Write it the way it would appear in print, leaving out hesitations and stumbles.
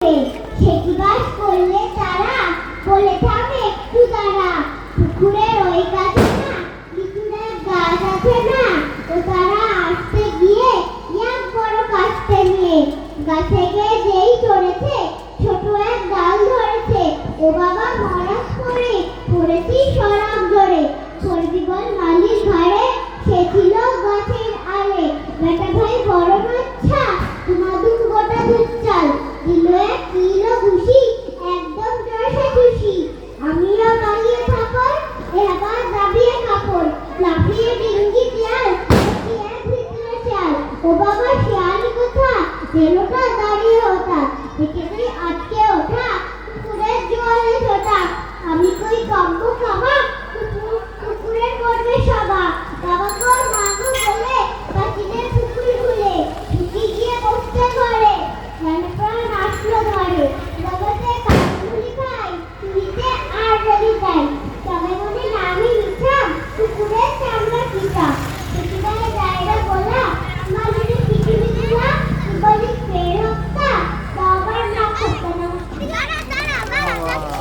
সেকিবাস করলে তারা বলে থামে একটু দাঁড়া, পুকুরের ওই কাছে না লিচুর গাছ আছে না, তো তারা আসতে গিয়ে এক বড় কাস্তে নিয়ে গাছে গিয়ে যেই চড়েছে ছোট এক ডাল ধরেছে। ও বাবা